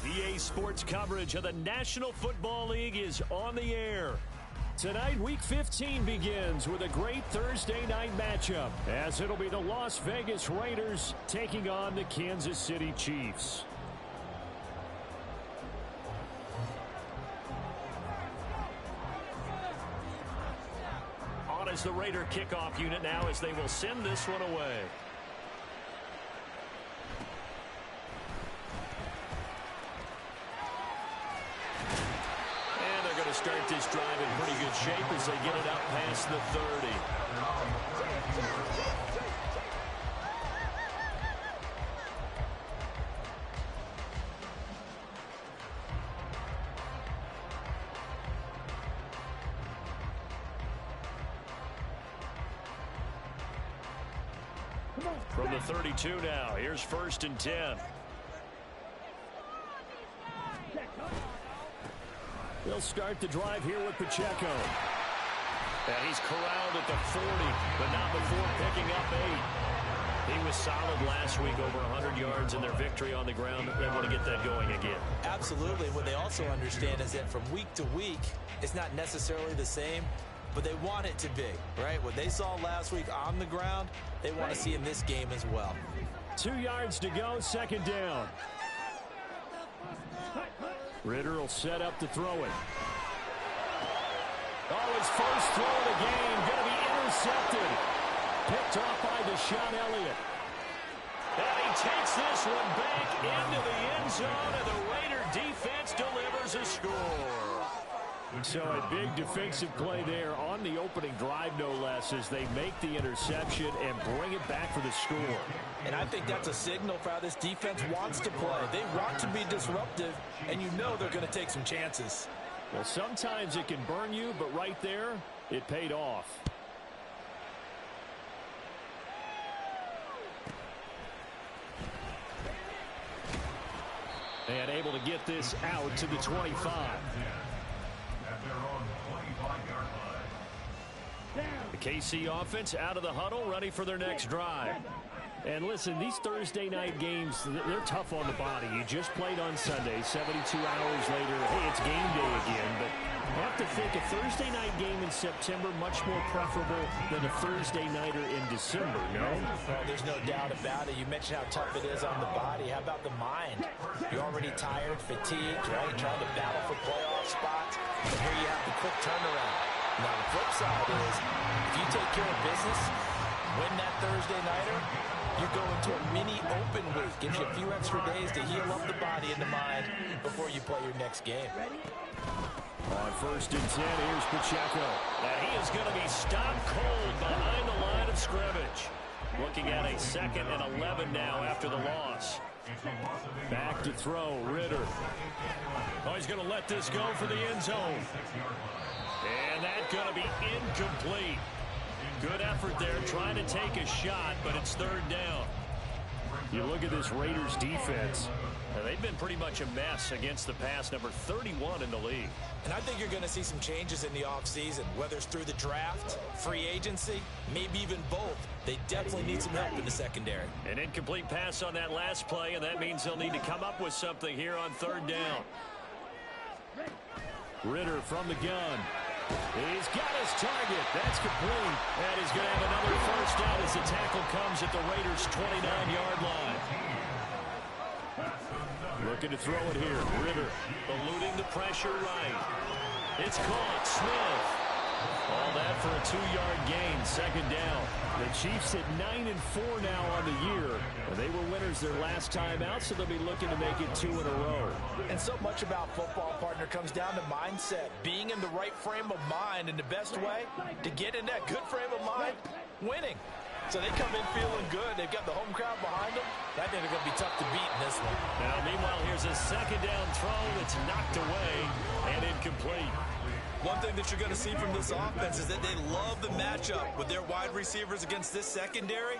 EA Sports coverage of the National Football League is on the air. Tonight, Week 15 begins with a great Thursday night matchup, as it'll be the Las Vegas Raiders taking on the Kansas City Chiefs. On is the Raider kickoff unit now as they will send this one away. Start this drive in pretty good shape as they get it out past the 30. From the 32 now, here's 1st and 10. They'll start the drive here with Pacheco. And he's corralled at the 40, but not before picking up 8. He was solid last week, over 100 yards in their victory on the ground. They want to get that going again. Absolutely. What they also understand is that from week to week, it's not necessarily the same, but they want it to be, right? What they saw last week on the ground, they want to see in this game as well. 2 yards to go, 2nd down. Ridder will set up to throw it. Oh, his first throw of the game going to be intercepted. Picked off by Deshaun Elliott. And he takes this one back into the end zone, and the Raider defense delivers a score. So a big defensive play there on the opening drive, no less, as they make the interception and bring it back for the score. And I think that's a signal for how this defense wants to play. They want to be disruptive, and you know they're going to take some chances. Well, sometimes it can burn you, but right there, it paid off. And able to get this out to the 25. The KC offense out of the huddle, ready for their next drive. And listen, these Thursday night games, they're tough on the body. You just played on Sunday, 72 hours later, hey, it's game day again. But I have to think a Thursday night game in September much more preferable than a Thursday nighter in December, no? Well, there's no doubt about it. You mentioned how tough it is on the body. How about the mind? You're already tired, fatigued, right? Trying to battle for playoff spots. But here you have the quick turnaround. Now, the flip side is, if you take care of business, win that Thursday nighter, you go into a mini open week. Gives you a few extra days to heal up the body and the mind before you play your next game. On 1st and 10, here's Pacheco. And he is going to be stopped cold behind the line of scrimmage. Looking at a 2nd and 11 now after the loss. Back to throw, Ridder. Oh, he's going to let this go for the end zone. And that's going to be incomplete. Good effort there, trying to take a shot, but it's 3rd down. You look at this Raiders defense. They've been pretty much a mess against the pass, number 31 in the league. And I think you're going to see some changes in the offseason, whether it's through the draft, free agency, maybe even both. They definitely need some help in the secondary. An incomplete pass on that last play, and that means they'll need to come up with something here on 3rd down. Ridder from the gun. He's got his target. That's complete. And he's going to have another 1st down as the tackle comes at the Raiders' 29-yard line. Looking to throw it here. Ridder eluding the pressure right. It's caught. Smith. All that for a 2-yard gain. 2nd down. The Chiefs at 9-4 now on the year. They were winners their last time out, so they'll be looking to make it 2 in a row. And so much about football, partner, comes down to mindset. Being in the right frame of mind, and the best way to get in that good frame of mind, winning. So they come in feeling good. They've got the home crowd behind them. I think they're going to be tough to beat in this one. Now, meanwhile, here's a 2nd down throw that's knocked away and incomplete. One thing that you're going to see from this offense is that they love the matchup with their wide receivers against this secondary.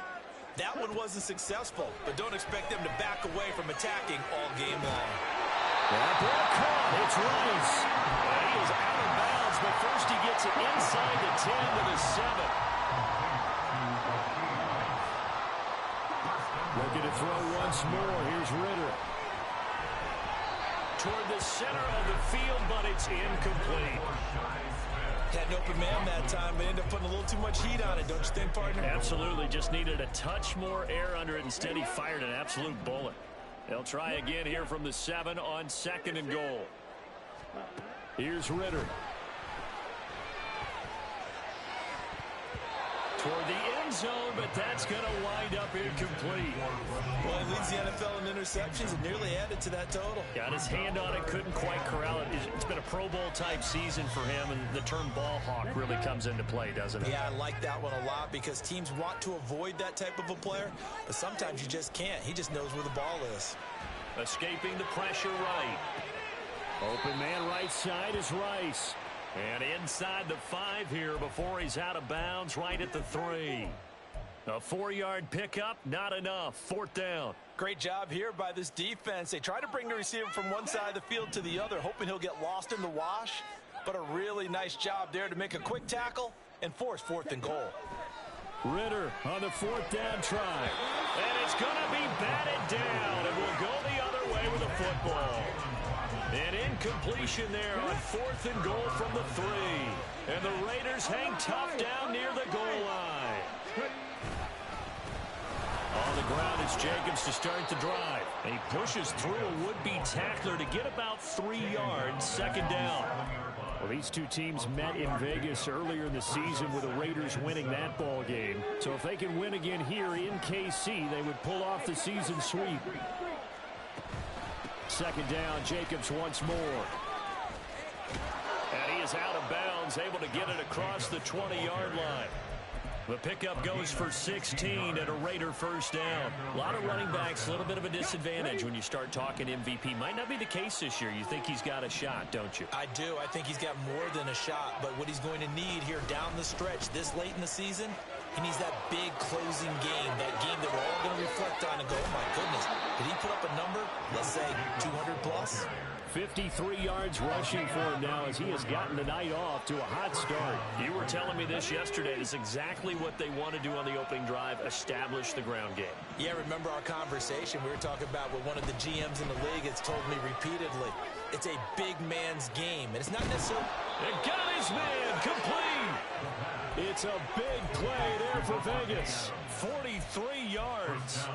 That one wasn't successful, but don't expect them to back away from attacking all game long. That ball caught. It's Rice. And he is out of bounds, but first he gets it inside the 10 to the 7. Looking to throw once more. Here's Ridder. toward the center of the field, but it's incomplete. Had an open man that time, but ended up putting a little too much heat on it, don't you think, partner? Absolutely. Just needed a touch more air under it. Instead, he fired an absolute bullet. They'll try again here from the 7 on 2nd and goal. Here's Ritter. Toward the end zone, but that's going to wind up incomplete. Well, he leads the NFL in interceptions and nearly added to that total. Got his hand on it, couldn't quite corral it. It's been a Pro Bowl-type season for him, and the term ball hawk really comes into play, doesn't it? Yeah, I like that one a lot because teams want to avoid that type of a player, but sometimes you just can't. He just knows where the ball is. Escaping the pressure right. Open man right side is Rice. And inside the 5 here before he's out of bounds right at the 3. A 4-yard pickup, not enough. 4th down. Great job here by this defense. They try to bring the receiver from one side of the field to the other, hoping he'll get lost in the wash. But a really nice job there to make a quick tackle and force 4th and goal. Ritter on the 4th down try. And it's going to be batted down. And will go the other way with a football. An incompletion there on 4th and goal from the 3. And the Raiders hang tough down near the goal line. On the ground, it's Jacobs to start the drive. And he pushes through a would-be tackler to get about 3 yards, 2nd down. Well, these two teams met in Vegas earlier in the season with the Raiders winning that ball game. So if they can win again here in KC, they would pull off the season sweep. 2nd down, Jacobs once more. And he is out of bounds, able to get it across the 20-yard line. The pickup goes for 16 and a Raider 1st down. A lot of running backs, a little bit of a disadvantage when you start talking MVP. Might not be the case this year. You think he's got a shot, don't you? I do. I think he's got more than a shot. But what he's going to need here down the stretch this late in the season, he needs that big closing game, that game that we're all going to reflect on and go, oh, my goodness, did he put up a number, let's say 200 plus? 53 yards rushing for him now as he has gotten the night off to a hot start. You were telling me this yesterday. This is exactly what they want to do on the opening drive, establish the ground game. Yeah, remember our conversation we were talking about with one of the GMs in the league has told me repeatedly, it's a big man's game. And it's not necessarily... It got his man complete. It's a big play there for Vegas. 43 yards.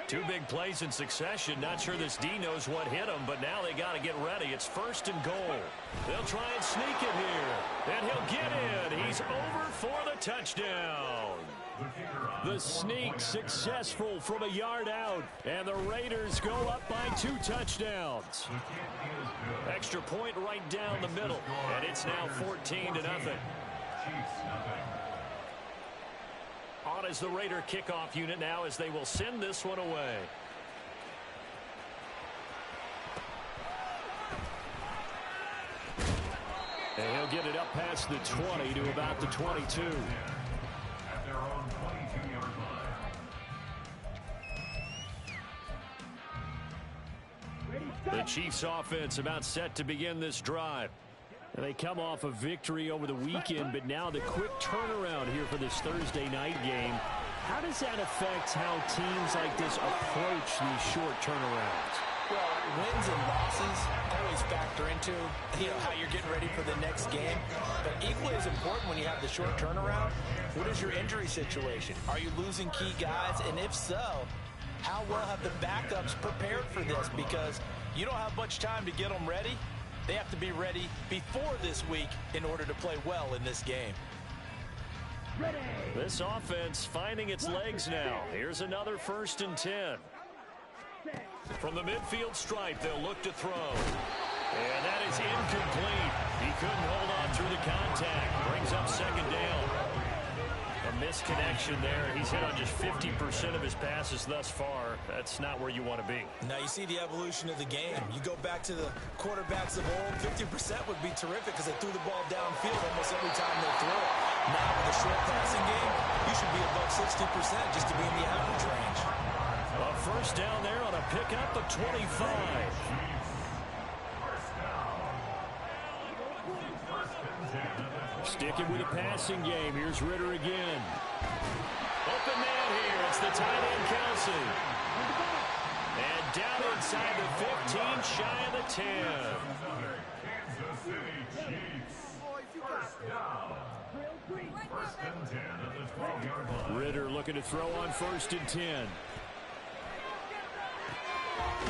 Two big plays in succession. Not sure this D knows what hit him, but now they got to get ready. It's 1st and goal. They'll try and sneak it here. And he'll get in. He's over for the touchdown. The sneak successful from a yard out. And the Raiders go up by 2 touchdowns. Extra point right down the middle. And it's now 14-0. On is the Raider kickoff unit now as they will send this one away. And he'll get it up past the 20 to about the 22. The Chiefs offense about set to begin this drive. And they come off a victory over the weekend, but now the quick turnaround here for this Thursday night game. How does that affect how teams like this approach these short turnarounds? Well, wins and losses always factor into, how you're getting ready for the next game. But equally as important when you have the short turnaround, what is your injury situation? Are you losing key guys? And if so, how well have the backups prepared for this? Because you don't have much time to get them ready. They have to be ready before this week in order to play well in this game. This offense finding its legs now. Here's another 1st and 10. From the midfield stripe, they'll look to throw. And that is incomplete. He couldn't hold on through the contact. Brings up 2nd down. A misconnection there. He's hit on just 50% of his passes thus far. That's not where you want to be. Now you see the evolution of the game. You go back to the quarterbacks of old, 50% would be terrific because they threw the ball downfield almost every time they threw it. Now with a short passing game, you should be above 60% just to be in the average range. A 1st down there on a pickup of 25. Sticking with the passing game. Here's Ritter again. Open man here. It's the tight end, Kelsey. And down inside the 15, shy of the 10. Ridder looking to throw on 1st and 10.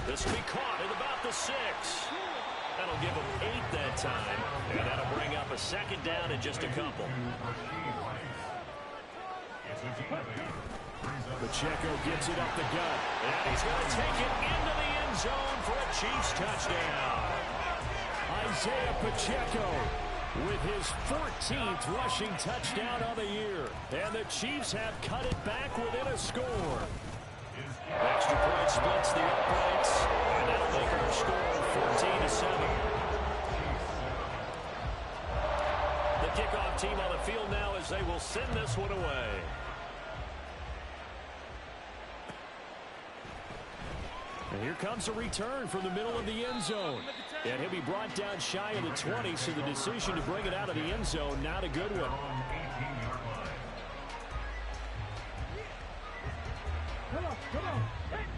This will be caught at about the 6. That'll give him 8 that time. And that'll bring up a 2nd down in just a couple. Pacheco gets it up the gut. And he's going to take it into the end zone for a Chiefs touchdown. Isaiah Pacheco with his 14th rushing touchdown of the year. And the Chiefs have cut it back within a score. Extra point splits the uprights. And that'll make our score 14-7. The kickoff team on the field now as they will send this one away. And here comes a return from the middle of the end zone. And he'll be brought down shy of the 20, so the decision to bring it out of the end zone, not a good one.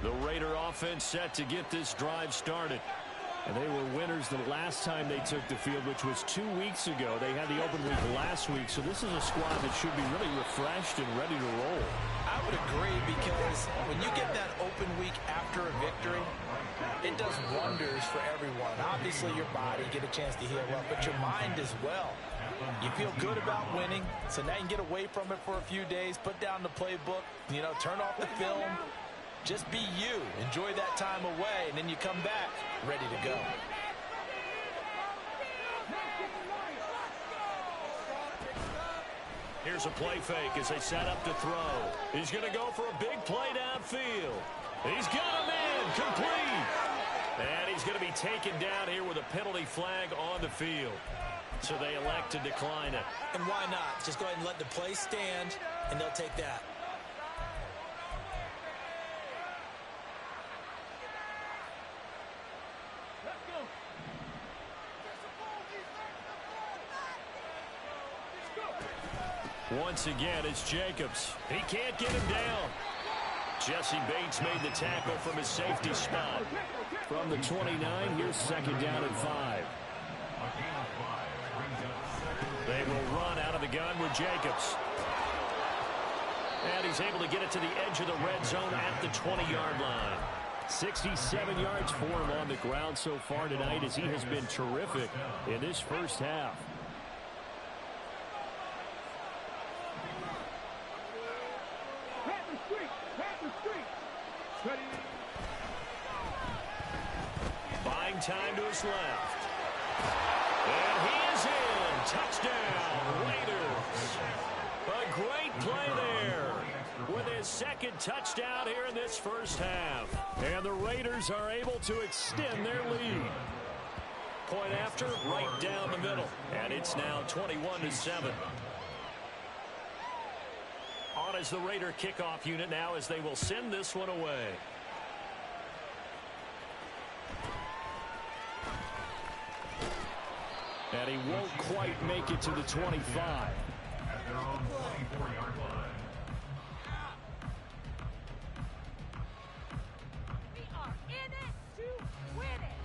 The Raider offense set to get this drive started. And they were winners the last time they took the field, which was 2 weeks ago. They had the open week last week, so this is a squad that should be really refreshed and ready to roll. I would agree, because when you get that open week after a victory, it does wonders for everyone. Obviously, your body, get a chance to heal up, but your mind as well. You feel good about winning, so now you can get away from it for a few days, put down the playbook, turn off the film. Just be you. Enjoy that time away, and then you come back ready to go. Here's a play fake as they set up to throw. He's going to go for a big play downfield. He's got him in, complete. And he's going to be taken down here with a penalty flag on the field. So they elect to decline it. And why not? Just go ahead and let the play stand, and they'll take that. Once again, it's Jacobs. He can't get him down. Jesse Bates made the tackle from his safety spot. From the 29, here's 2nd down and 5. They will run out of the gun with Jacobs. And he's able to get it to the edge of the red zone at the 20-yard line. 67 yards for him on the ground so far tonight, as he has been terrific in this first half. Buying time to his left. And he is in. Touchdown, Raiders. A great play there with his 2nd touchdown here in this first half. And the Raiders are able to extend their lead. Point after, right down the middle. And it's now 21-7. On as the Raider kickoff unit now, as they will send this one away. And he won't quite make it to the 25. At their own 24-yard line. We are in it to win it.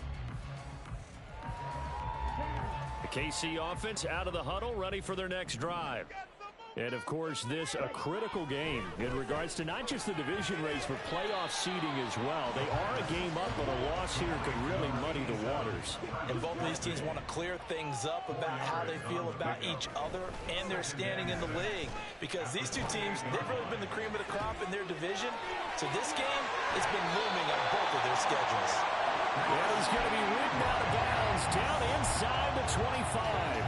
The KC offense out of the huddle, ready for their next drive. And, of course, this a critical game in regards to not just the division race, but playoff seeding as well. They are a game up, but a loss here could really muddy the waters. And both of these teams want to clear things up about how they feel about each other and their standing in the league. Because these two teams, they've really been the cream of the crop in their division. So this game has been looming on both of their schedules. And he's going to be ridden out of bounds down inside the 25.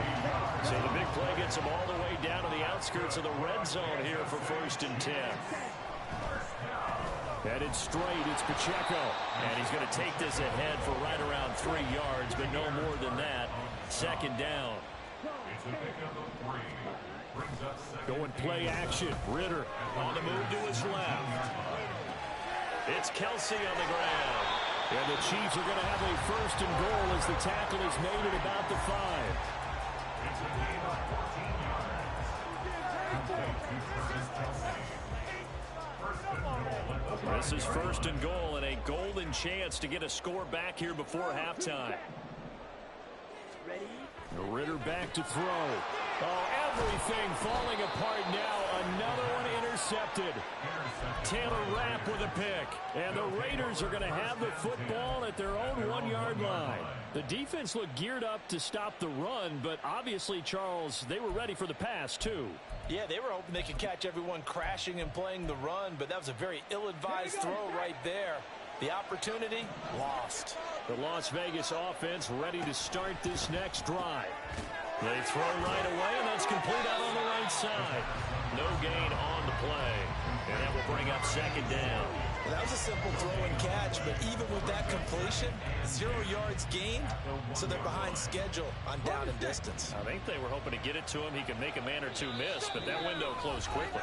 So the big play gets him all the way down to the outskirts of the red zone here for 1st and 10. Headed straight, it's Pacheco. And he's going to take this ahead for right around 3 yards, but no more than that. 2nd down. Going play action. Ridder on the move to his left. It's Kelsey on the ground. And the Chiefs are going to have a 1st and goal as the tackle is made at about the 5. This is first and goal and a golden chance to get a score back here before halftime. Ritter back to throw. Oh, everything falling apart now. Another one intercepted. Taylor Rapp with a pick. And the Raiders are going to have the football at their own 1-yard line. The defense looked geared up to stop the run, but obviously, Charles, they were ready for the pass, too. Yeah, they were hoping they could catch everyone crashing and playing the run, but that was a very ill-advised throw right there. The opportunity lost. The Las Vegas offense ready to start this next drive. They throw right away, and that's complete out on the right side. No gain on the play, and that will bring up second down. Well, that was a simple throw and catch, but even with that completion, 0 yards gained, so they're behind schedule on down and distance. I think they were hoping to get it to him. He could make a man or two miss, but that window closed quickly.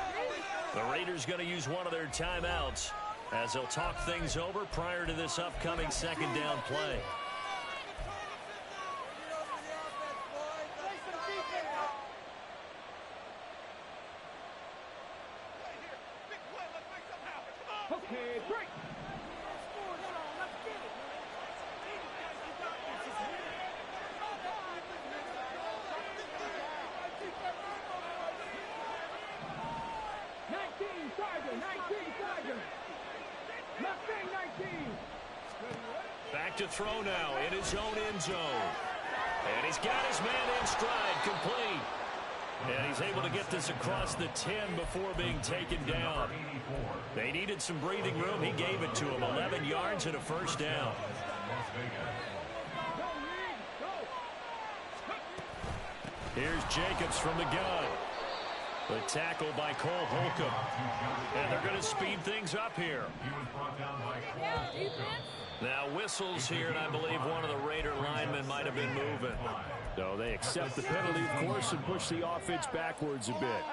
The Raiders going to use one of their timeouts as they'll talk things over prior to this upcoming second down play. Okay, break. 19, Sergeant, 19, Sergeant. Left wing, 19. Back to throw now in his own end zone. And he's got his man in stride, complete. And he's able to get this across the 10 before being taken down. They needed some breathing room. He gave it to him. 11 yards and a first down. Here's Jacobs from the gun. The tackle by Cole Holcomb. And they're going to speed things up here. Now whistles here, and I believe one of the Raider linemen might have been moving. No, they accept the penalty, of course, and push the offense backwards a bit.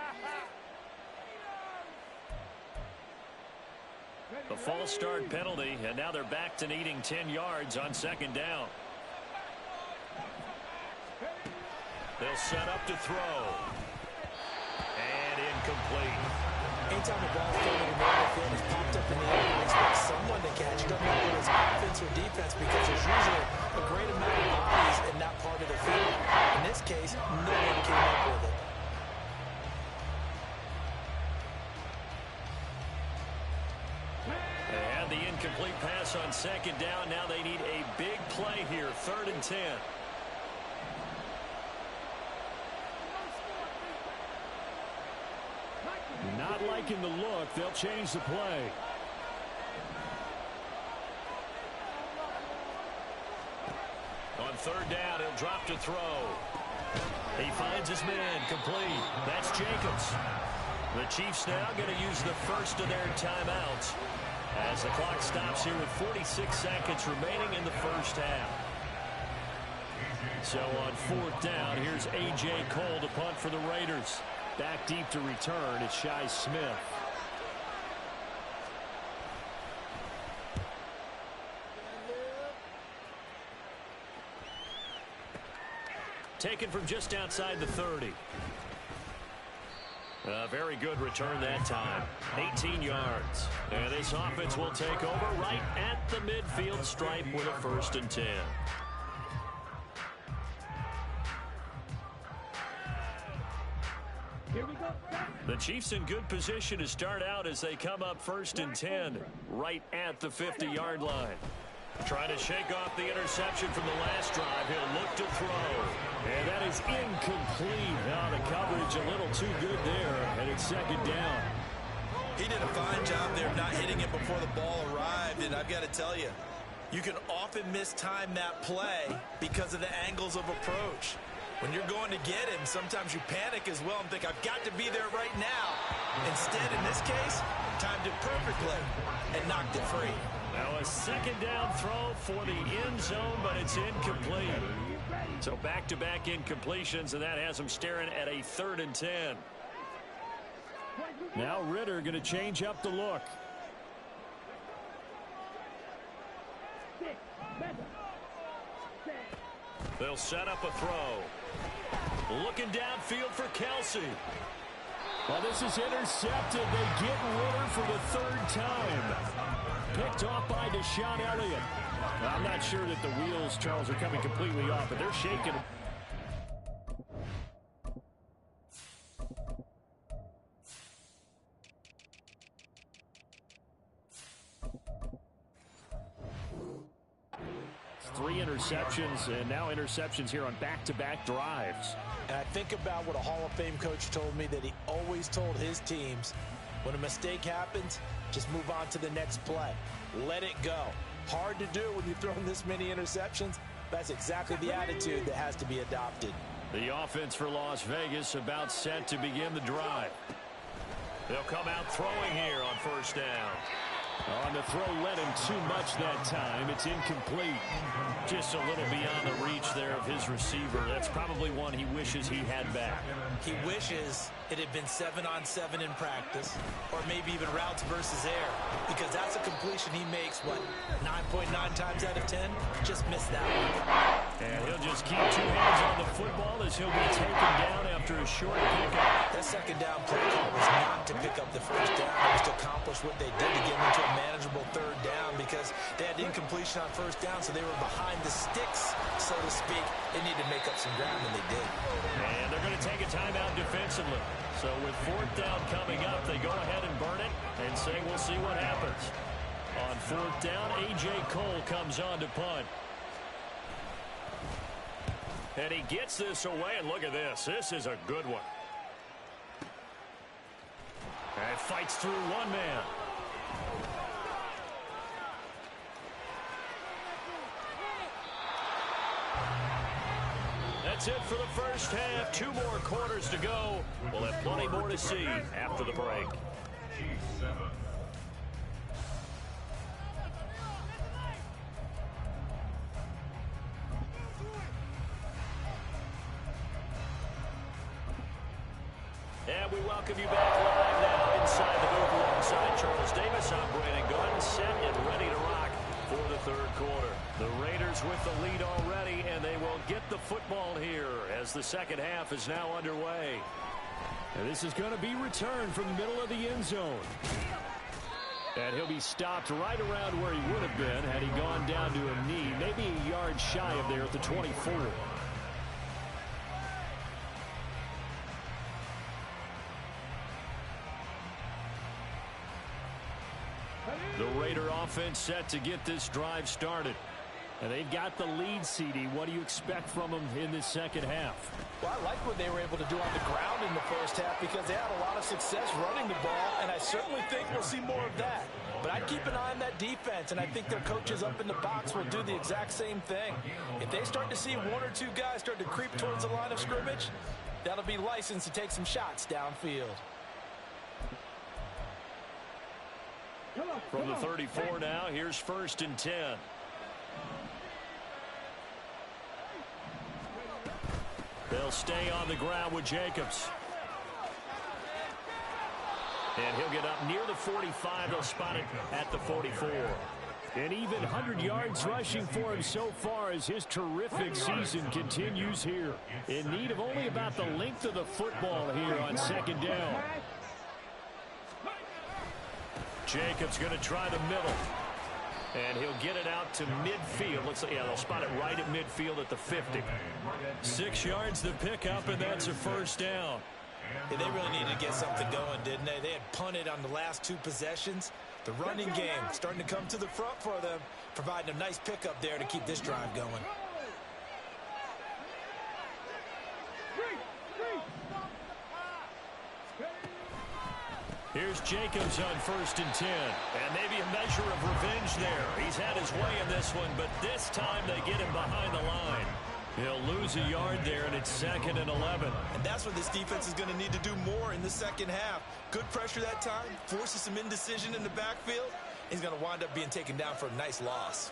A false start penalty, and now they're back to needing 10 yards on second down. They'll set up to throw. And incomplete. Anytime the ball's thrown in the middle of the field, it's popped up in the air, and expect someone to catch it. Doesn't matter whether it's offense or defense, because there's usually a great amount of bodies in that part of the field. In this case, no one came up with it. They had the incomplete pass on second down. Now they need a big play here, 3rd and 10. Not liking the look. They'll change the play. On 3rd down, he'll drop to throw. He finds his man, complete. That's Jacobs. The Chiefs now going to use the first of their timeouts as the clock stops here with 46 seconds remaining in the first half. So on 4th down, here's A.J. Cole to punt for the Raiders. Back deep to return, it's Shi Smith. Taken from just outside the 30. A very good return that time. 18 yards. And this offense will take over right at the midfield stripe with a 1st and 10. Here we go. The Chiefs in good position to start out as they come up 1st and 10 right at the 50-yard line. Trying to shake off the interception from the last drive. He'll look to throw. And that is incomplete. Now the coverage a little too good there, and it's 2nd down. He did a fine job there not hitting it before the ball arrived, and I've got to tell you, you can often mistime that play because of the angles of approach. When you're going to get him, sometimes you panic as well and think, I've got to be there right now. Instead, in this case, timed it perfectly and knocked it free. Now a 2nd down throw for the end zone, but it's incomplete. So back-to-back incompletions, and that has them staring at a 3rd and 10. Now Ritter going to change up the look. They'll set up a throw. Looking downfield for Kelsey. Well, this is intercepted. They get Ritter for the third time. Picked off by Deshaun Elliott. Well, I'm not sure that the wheels, Charles, are coming completely off, but they're shaking. Three interceptions, and now interceptions here on back-to-back drives. And I think about what a Hall of Fame coach told me, that he always told his teams, when a mistake happens, just move on to the next play. Let it go. Hard to do when you've thrown this many interceptions. That's exactly the attitude that has to be adopted. The offense for Las Vegas about set to begin the drive. They'll come out throwing here on first down. On the throw, led him too much that time. It's incomplete. Just a little beyond the reach there of his receiver. That's probably one he wishes he had back. He wishes it had been 7-on-7 in practice, or maybe even routes versus air, because that's a completion he makes, what, 9.9 times out of 10? Just missed that one. And he'll just keep two hands on the football as he'll be taken down after a short pickup. That second down play call was not to pick up the first down. It was to accomplish what they did to get into a manageable third down, because they had incompletion on first down, so they were behind the sticks, so to speak. They needed to make up some ground, and they did. And they're going to take a timeout defensively. So with fourth down coming up, they go ahead and burn it and say we'll see what happens. On fourth down, A.J. Cole comes on to punt. And he gets this away, and look at this. This is a good one. And fights through one man. That's it for the first half. 2 more quarters to go. We'll have plenty more to see after the break. And we welcome you back live now inside the booth alongside Charles Davis. I'm Brandon Gaudin, set and ready to rock for the third quarter. The Raiders with the lead already, and they will get the football here as the second half is now underway. And this is going to be returned from the middle of the end zone. And he'll be stopped right around where he would have been had he gone down to a knee, maybe a yard shy of there at the 24. The Raider offense set to get this drive started. And they've got the lead, CD. What do you expect from them in this second half? Well, I like what they were able to do on the ground in the first half, because they had a lot of success running the ball, and I certainly think we'll see more of that. But I'd keep an eye on that defense, and I think their coaches up in the box will do the exact same thing. If they start to see one or two guys start to creep towards the line of scrimmage, that'll be licensed to take some shots downfield. From the 34 now, here's 1st and 10. They'll stay on the ground with Jacobs. And he'll get up near the 45. They'll spot it at the 44. And even 100 yards rushing for him so far as his terrific season continues here. In need of only about the length of the football here on second down. Jacobs going to try the middle. And he'll get it out to midfield. Yeah, they'll spot it right at midfield at the 50. 6 yards the pickup, and that's a first down. Yeah, they really needed to get something going, didn't they? They had punted on the last 2 possessions. The running game starting to come to the front for them, providing a nice pickup there to keep this drive going. Here's Jacobs on 1st and 10. And maybe a measure of revenge there. He's had his way in this one, but this time they get him behind the line. He'll lose a yard there, and it's 2nd and 11. And that's what this defense is going to need to do more in the second half. Good pressure that time, forces some indecision in the backfield. He's going to wind up being taken down for a nice loss.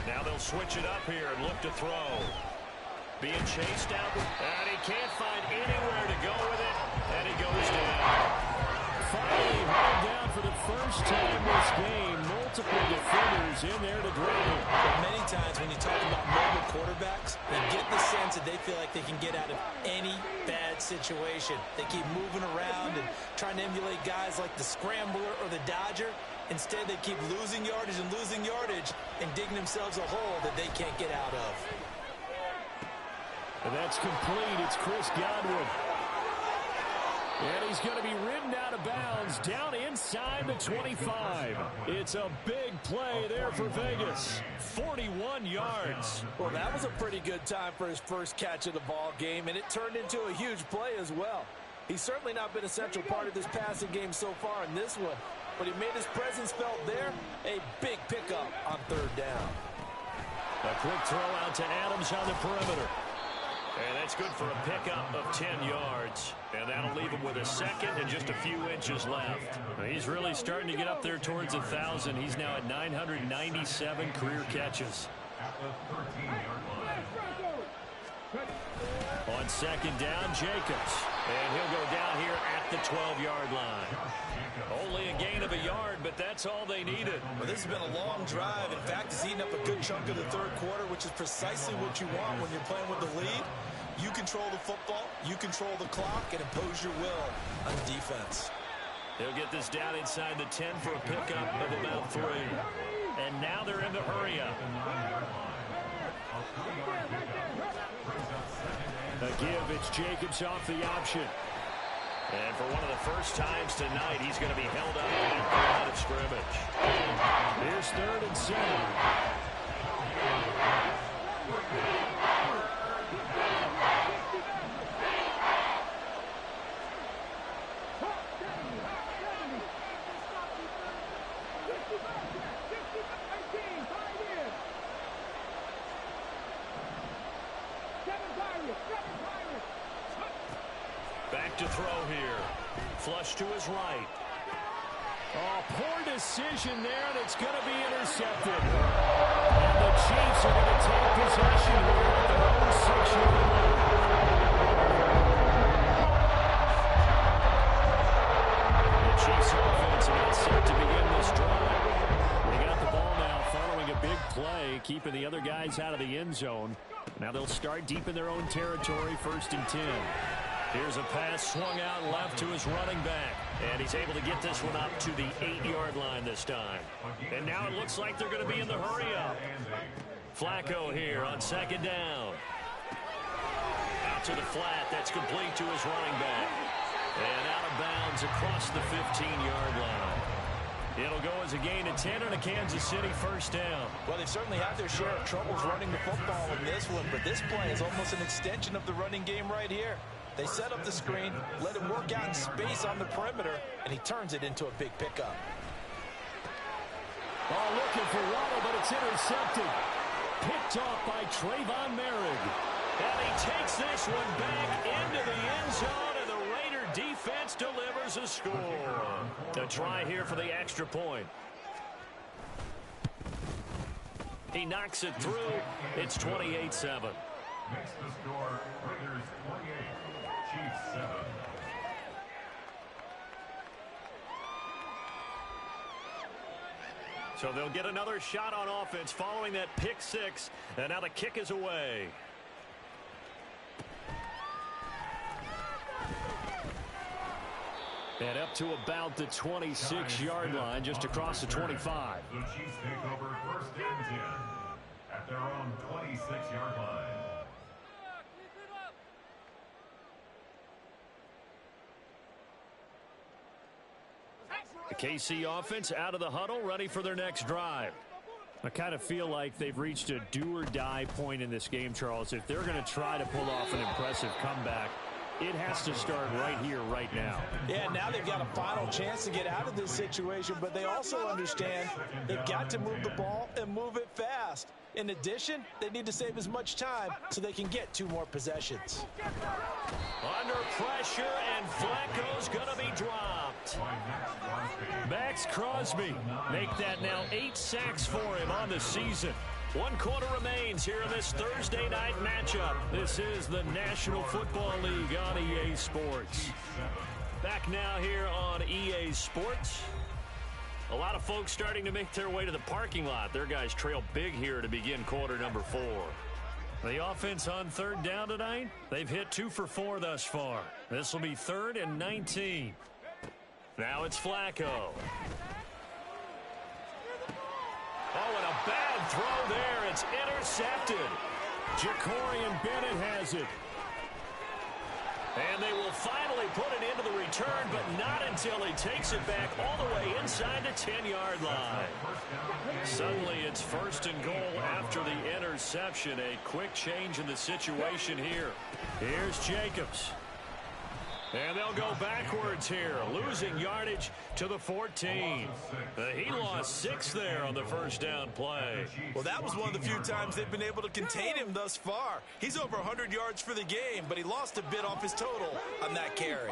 Now they'll switch it up here and look to throw. Being chased out, and he can't find anywhere to go with it, and he goes down. Finally hauled down for the first time this game. Multiple defenders in there to grab him. Many times when you talk backs. You get the sense that they feel like they can get out of any bad situation. They keep moving around and trying to emulate guys like the Scrambler or the Dodger. Instead, they keep losing yardage and digging themselves a hole that they can't get out of. And that's complete. It's Chris Godwin. And he's going to be ridden out of bounds down inside the 25. It's a big play there for Vegas. 41 yards. Well, that was a pretty good time for his first catch of the ball game, and it turned into a huge play as well. He's certainly not been a central part of this passing game so far in this one, but he made his presence felt there. A big pickup on third down. A quick throw out to Adams on the perimeter. And that's good for a pickup of 10 yards. And that'll leave him with a second and just a few inches left. He's really starting to get up there towards 1,000. He's now at 997 career catches. On second down, Jacobs. And he'll go down here at the 12-yard line. Only a gain of a yard, but that's all they needed. Well, this has been a long drive. In fact, it's eaten up a good chunk of the third quarter, which is precisely what you want when you're playing with the lead. You control the football, you control the clock, and impose your will on the defense. They'll get this down inside the 10 for a pickup of about 3. And now they're in the hurry-up. A give, it's Jacobs off the option. And for one of the first times tonight, he's going to be held up at the line of scrimmage. Here's 3rd and 7. Back to throw here. Flush to his right. Oh, poor decision there, and it's going to be intercepted. And the Chiefs are going to take possession here at their own 6-yard line. The Chiefs offense about set to begin this drive. They got the ball now following a big play, keeping the other guys out of the end zone. Now they'll start deep in their own territory, 1st and 10. Here's a pass swung out left to his running back. And he's able to get this one up to the 8-yard line this time. And now it looks like they're going to be in the hurry-up. Flacco here on 2nd down. Out to the flat. That's complete to his running back. And out of bounds across the 15-yard line. It'll go as a gain of 10 and a Kansas City 1st down. Well, they've certainly had their share of troubles running the football in this one, but this play is almost an extension of the running game right here. They set up the screen, let him work out in space on the perimeter, and he turns it into a big pickup. Oh, looking for Waddle, but it's intercepted. Picked off by Trayvon Merrick. And he takes this one back into the end zone, and the Raider defense delivers a score. A try here for the extra point. He knocks it through. It's 28-7. Makes the score Raiders 28, Chiefs 7. So they'll get another shot on offense following that pick 6. And now the kick is away. And up to about the 26-yard line, just across the 25. The Chiefs take over 1st and 10 at their own 26-yard line. The KC offense out of the huddle, ready for their next drive. I kind of feel like they've reached a do-or-die point in this game, Charles. If they're going to try to pull off an impressive comeback, it has to start right here, right now. Yeah, now they've got a final chance to get out of this situation, but they also understand they've got to move the ball and move it fast. In addition, they need to save as much time so they can get 2 more possessions. Under pressure, and Flacco's going to be dropped. Max Crosby make that now 8 sacks for him on the season. 1 quarter remains here in this Thursday night matchup. This is the National Football League on EA Sports. Back now here on EA Sports. A lot of folks starting to make their way to the parking lot. Their guys trail big here to begin quarter number 4. The offense on third down tonight, they've hit 2 for 4 thus far. This will be 3rd and 19. Now it's Flacco. Oh, and a bad throw there. It's intercepted. Jacorian Bennett has it. And they will finally put it into the return, but not until he takes it back all the way inside the 10-yard line. Suddenly it's 1st and goal after the interception. A quick change in the situation here. Here's Jacobs. And they'll go backwards here, losing yardage to the 14. He lost 6 there on the first down play. Well, that was one of the few times they've been able to contain him thus far. He's over 100 yards for the game, but he lost a bit off his total on that carry.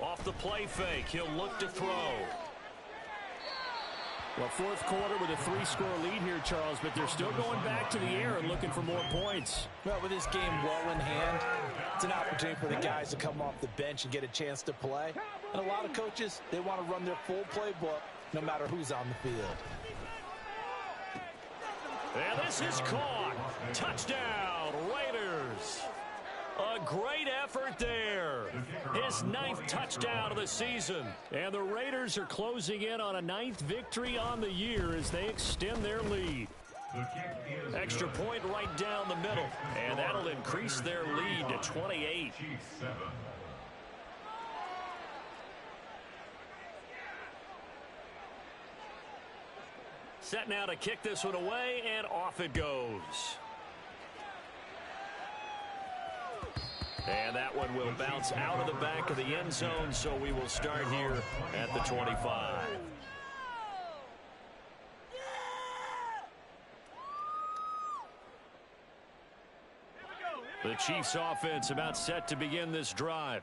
Off the play fake, he'll look to throw. Well, 4th quarter with a 3-score lead here, Charles, but they're still going back to the air and looking for more points. Well, with this game well in hand, it's an opportunity for the guys to come off the bench and get a chance to play. And a lot of coaches, they want to run their full playbook no matter who's on the field. And this is caught. Touchdown, Raiders. A great effort there. His 9th touchdown of the season. And the Raiders are closing in on a 9th victory on the year as they extend their lead. Extra point right down the middle. And that'll increase their lead to 28. Set now to kick this one away, and off it goes. And that one will bounce out of the back of the end zone, so we will start here at the 25. The Chiefs offense about set to begin this drive.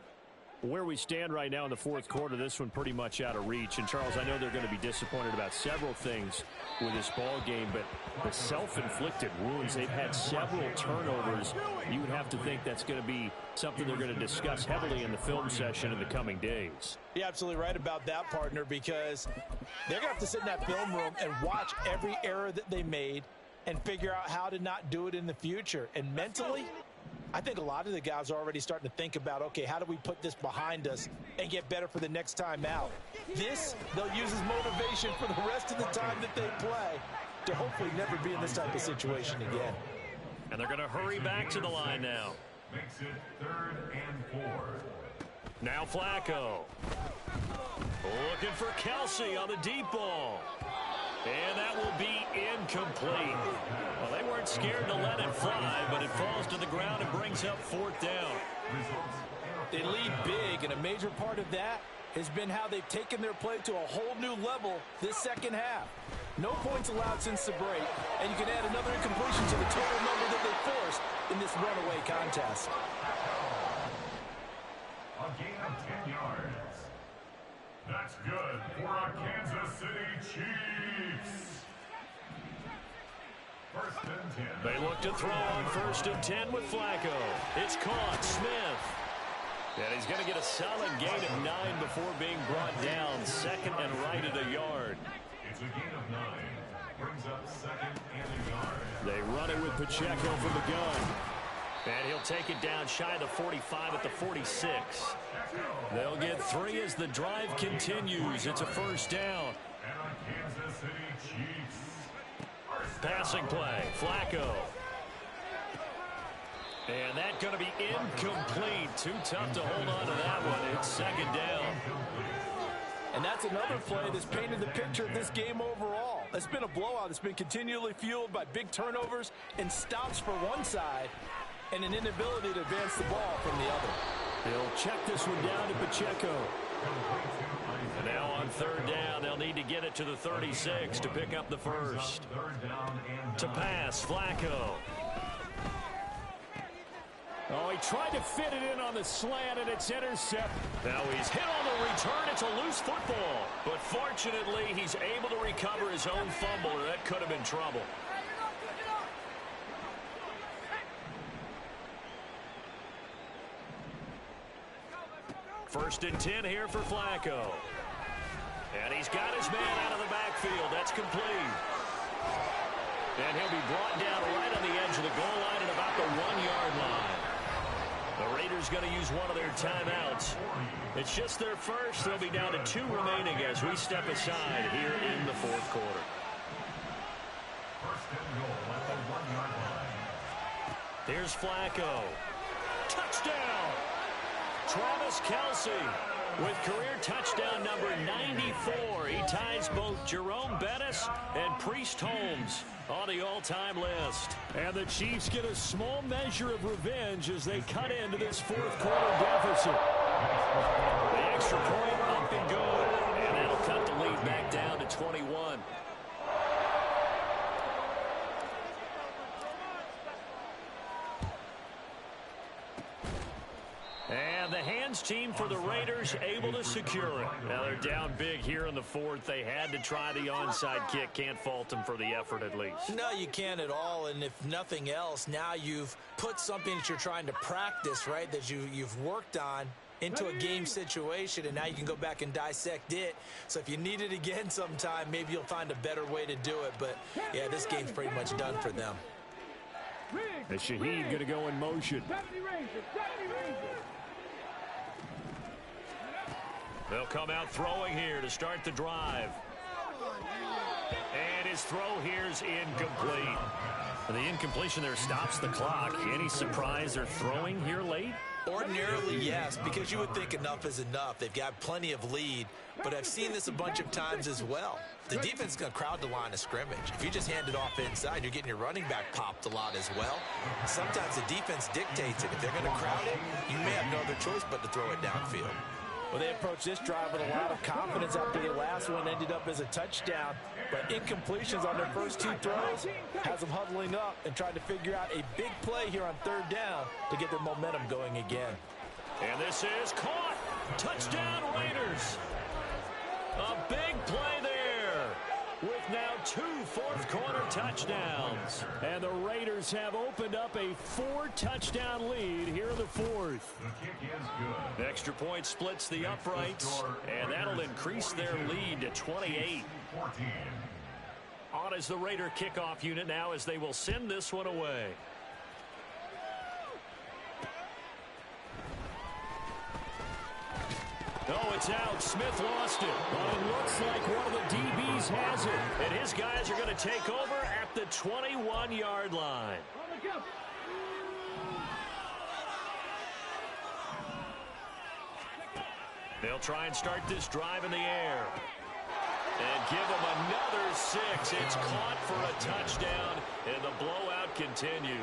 Where we stand right now in the 4th quarter, this one pretty much out of reach. And, Charles, I know they're going to be disappointed about several things with this ball game, but the self-inflicted wounds, they've had several turnovers. You would have to think that's going to be something they're going to discuss heavily in the film session in the coming days. You're absolutely right about that, partner, because they're going to have to sit in that film room and watch every error that they made and figure out how to not do it in the future. And mentally, I think a lot of the guys are already starting to think about, okay, how do we put this behind us and get better for the next time out? This, they'll use as motivation for the rest of the time that they play to hopefully never be in this type of situation again. And they're going to hurry back to the line now. Makes it 3rd and 4. Now Flacco. Looking for Kelsey on the deep ball. And that will be incomplete. Well, they weren't scared to let it fly, but it falls to the ground and brings up 4th down. They lead big, and a major part of that has been how they've taken their play to a whole new level this second half. No points allowed since the break, and you can add another incompletion to the total number that they forced in this runaway contest. A gain of 10 yards. That's good for our Kansas City Chiefs. 1st and 10. They look to throw on 1st and 10 with Flacco. It's caught. Smith. And he's going to get a solid gain of 9 before being brought down. 2nd and right at a yard. It's a gain of 9. Brings up 2nd and a yard. They run it with Pacheco from the gun. And he'll take it down shy of the 45 at the 46. They'll get 3 as the drive continues. It's a 1st down. And our Kansas City Chiefs. Passing play. Flacco. And that's going to be incomplete. Too tough to hold on to that one. It's 2nd down. And that's another play that's painted the picture of this game overall. It's been a blowout. It's been continually fueled by big turnovers and stops for one side and an inability to advance the ball from the other. They'll check this one down to Pacheco. And now on 3rd down, they'll need to get it to the 36 to pick up the 1st. To pass, Flacco. Oh, he tried to fit it in on the slant, and it's intercepted. Now he's hit on the return. It's a loose football. But fortunately, he's able to recover his own fumble, or that could have been trouble. First and 10 here for Flacco. And he's got his man out of the backfield. That's complete. And he'll be brought down right on the edge of the goal line at about the 1-yard line. The Raiders going to use one of their timeouts. It's just their first. They'll be down to 2 remaining as we step aside here in the fourth quarter. First and goal at the 1-yard line. Here's Flacco. Touchdown! Travis Kelce with career touchdown number 94. He ties both Jerome Bettis and Priest Holmes on the all-time list. And the Chiefs get a small measure of revenge as they cut into this fourth quarter deficit. The extra point up and good. And that'll cut the lead back down to 21. And the hands team for the Raiders able to secure it. Now they're down big here in the fourth. They had to try the onside kick. Can't fault them for the effort at least. No, you can't at all. And if nothing else, now you've put something that you're trying to practice, right, that you've worked on into a game situation, and now you can go back and dissect it. So if you need it again sometime, maybe you'll find a better way to do it. But, yeah, this game's pretty much done for them. The Shaheed going to go in motion. They'll come out throwing here to start the drive. And his throw here's incomplete. The incompletion there stops the clock. Any surprise they're throwing here late? Ordinarily, yes, because you would think enough is enough. They've got plenty of lead, but I've seen this a bunch of times as well. The defense is going to crowd the line of scrimmage. If you just hand it off inside, you're getting your running back popped a lot as well. Sometimes the defense dictates it. If they're going to crowd it, you may have no other choice but to throw it downfield. Well, they approached this drive with a lot of confidence after the last one ended up as a touchdown. But incompletions on their first 2 throws has them huddling up and trying to figure out a big play here on 3rd down to get their momentum going again. And this is caught. Touchdown Raiders. A big play there with now 2 fourth-quarter touchdowns. And the Raiders have opened up a 4-touchdown lead here in the fourth. The kick is good. Extra point splits the uprights, and that'll increase their lead to 28. 14. On is the Raider kickoff unit now as they will send this one away. Oh, it's out. Smith lost it. Well, it looks like one of the DBs has it. And his guys are going to take over at the 21-yard line. They'll try and start this drive in the air. And give them another 6. It's caught for a touchdown, and the blowout continues.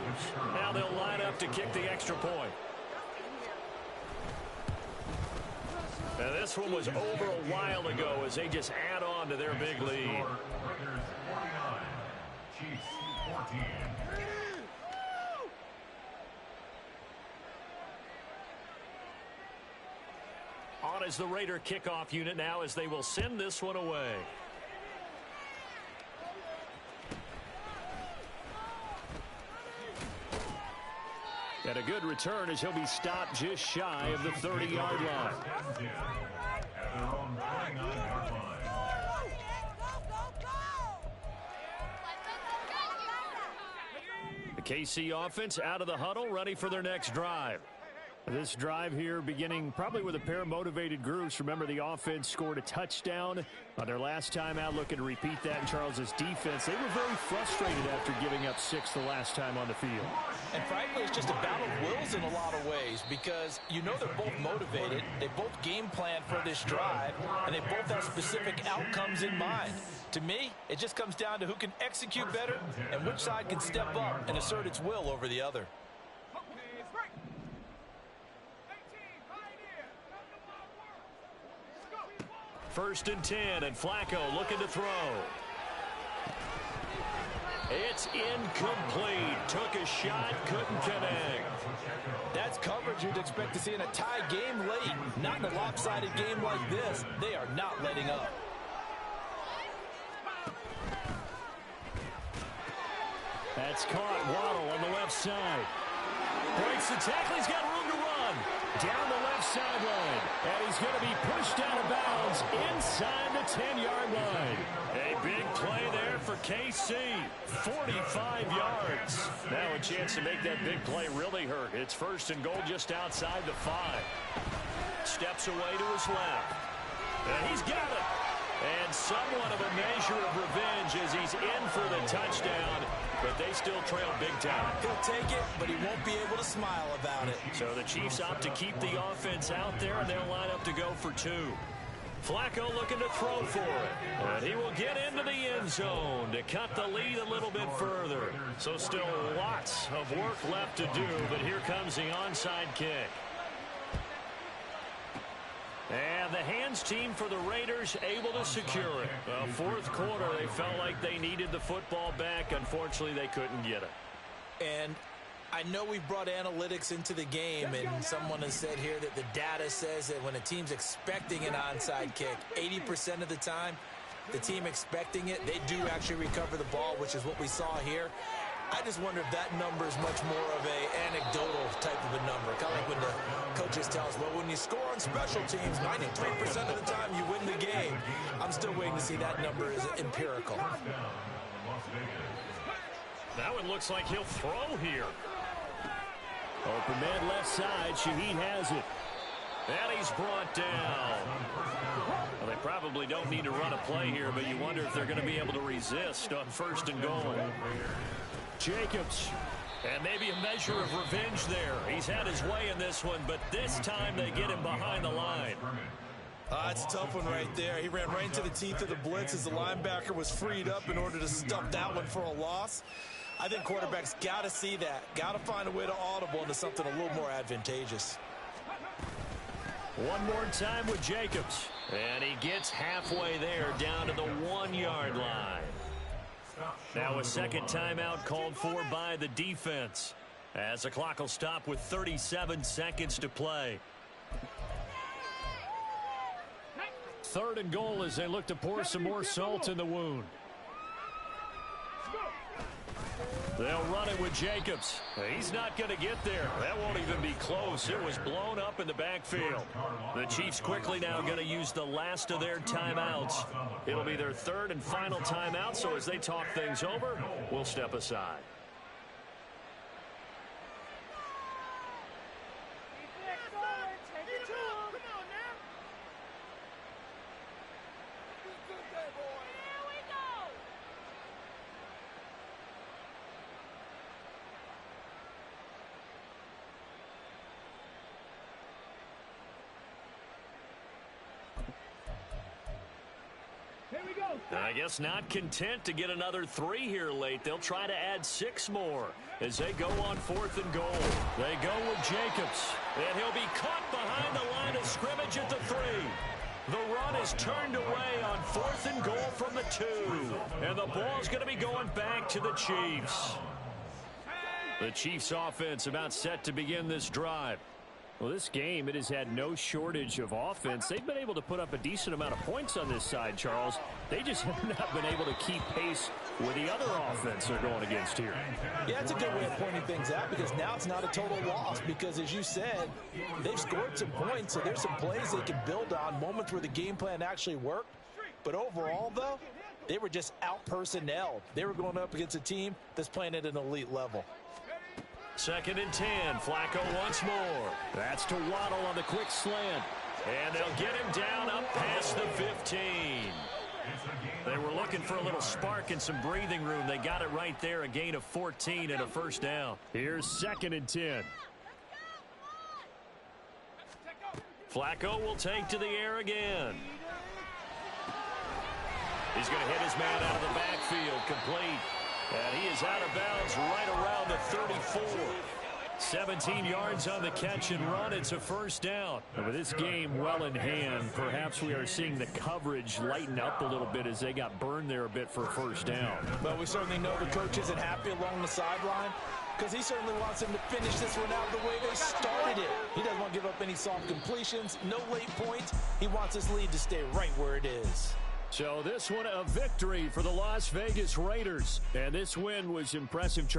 Now they'll line up to kick the extra point. Now this one was over a while ago as they just add on to their big lead. Raiders 49, Chiefs 14. On is the Raider kickoff unit now as they will send this one away. And a good return as he'll be stopped just shy of the 30-yard line. At their own 29-yard line. The KC offense out of the huddle, ready for their next drive. This drive here beginning probably with a pair of motivated groups. Remember, the offense scored a touchdown on their last time out, looking to repeat that in Charles's defense. They were very frustrated after giving up 6 the last time on the field. And frankly, it's just a battle of wills in a lot of ways because you know they're both motivated. They both game plan for this drive, and they both have specific outcomes in mind. To me, it just comes down to who can execute better and which side can step up and assert its will over the other. First and 10, and Flacco looking to throw. It's incomplete. Took a shot, couldn't connect. That's coverage you'd expect to see in a tie game late. Not in a lopsided game like this. They are not letting up. That's caught. Waddle on the left side. Breaks the tackle. He's got room to run. Down the left sideline. And he's going to be pushed out of bounds inside the 10-yard line. A big play there for KC. 45 yards. Now a chance to make that big play really hurt. It's first and goal just outside the 5. Steps away to his left. And he's got it. And somewhat of a measure of revenge as he's in for the touchdown. But they still trail big time. He'll take it, but he won't be able to smile about it. So the Chiefs opt to keep the offense out there, and they'll line up to go for 2. Flacco looking to throw for it. And he will get into the end zone to cut the lead a little bit further. So still lots of work left to do, but here comes the onside kick. And the hands team for the Raiders able to secure it. Fourth quarter, they felt like they needed the football back. Unfortunately, they couldn't get it. And I know we brought analytics into the game, and someone has said here that the data says that when a team's expecting an onside kick, 80% of the time, the team expecting it, they do actually recover the ball, which is what we saw here. I just wonder if that number is much more of an anecdotal type of a number. Kind of like when the coaches tell us, well, when you score on special teams, 93% of the time you win the game. I'm still waiting to see that number is empirical. That one looks like he'll throw here. Open man left side. Shaheed has it. And he's brought down. Well, they probably don't need to run a play here, but you wonder if they're going to be able to resist on first and goal. Jacobs. And maybe a measure of revenge there. He's had his way in this one, but this time they get him behind the line. It's a tough one right there. He ran right into the teeth of the blitz as the linebacker was freed up in order to stuff that one for a loss. I think quarterbacks got to see that. Got to find a way to audible into something a little more advantageous. One more time with Jacobs. And he gets halfway there down to the 1-yard line. Now a second timeout called for by the defense as the clock will stop with 37 seconds to play. Third and goal as they look to pour some more salt in the wound. They'll run it with Jacobs. He's not going to get there. That won't even be close. It was blown up in the backfield. The Chiefs quickly now going to use the last of their timeouts. It'll be their third and final timeout, so as they talk things over, we'll step aside. I guess not content to get another 3 here late. They'll try to add 6 more as they go on fourth and goal. They go with Jacobs, and he'll be caught behind the line of scrimmage at the 3. The run is turned away on fourth and goal from the 2. And the ball's going to be going back to the Chiefs. The Chiefs offense about set to begin this drive. Well, this game, it has had no shortage of offense. They've been able to put up a decent amount of points on this side, Charles. They just have not been able to keep pace with the other offense they're going against here. Yeah, that's a good way of pointing things out because now it's not a total loss because, as you said, they've scored some points, so there's some plays they can build on, moments where the game plan actually worked. But overall, though, they were just out-personnelled. They were going up against a team that's playing at an elite level. Second and 10. Flacco once more. That's to Waddle on the quick slant. And they'll get him down up past the 15. They were looking for a little spark and some breathing room. They got it right there. A gain of 14 and a first down. Here's second and 10. Flacco will take to the air again. He's going to hit his man out of the backfield. Complete. And he is out of bounds right around the 34. 17 yards on the catch and run. It's a first down. And with this game well in hand, perhaps we are seeing the coverage lighten up a little bit as they got burned there a bit for a first down. But we certainly know the coach isn't happy along the sideline because he certainly wants them to finish this one out the way they started it. He doesn't want to give up any soft completions, no late points. He wants his lead to stay right where it is. So this one a victory for the Las Vegas Raiders. And this win was impressive.